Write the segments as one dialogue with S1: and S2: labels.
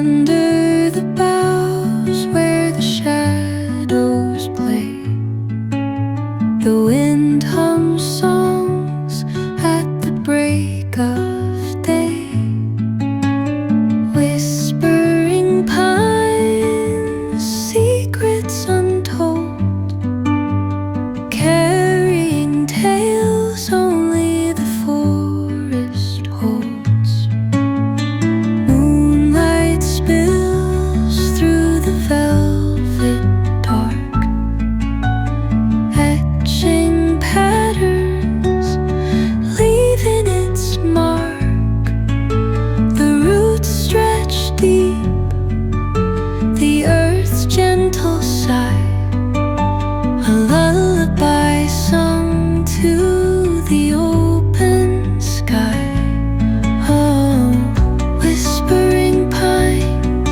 S1: Under the boughs where the shadows play, the wind hums songs at the break of day. Whispering pines, secrets untold, carrying tales only the forest holds. Moonlight spills through the velvet dark, etching patterns, leaving its mark. The roots stretch deep, the earth's gentle sigh, a lullaby sung to the open sky. Oh, whispering pines,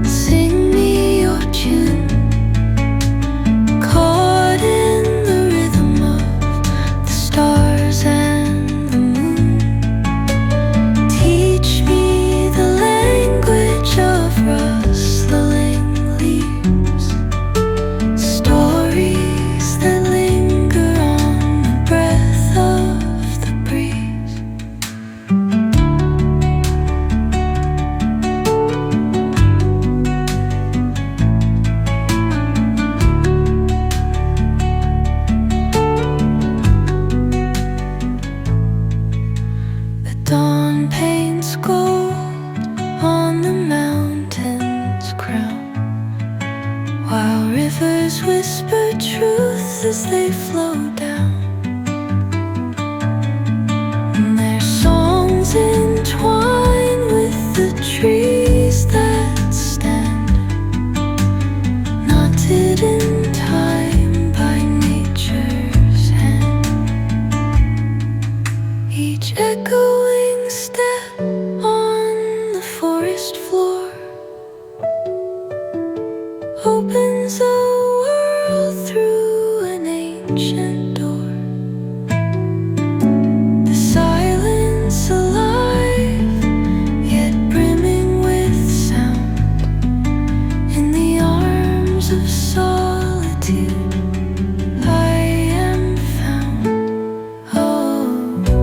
S1: sing me your tune, caught in the rhythm of the stars and the moon. Teach me the language of rustling leaves, stories that linger on the breath of the breeze. The dawn paints gold on the mountain's crown, while rivers whisper truth as they flow down.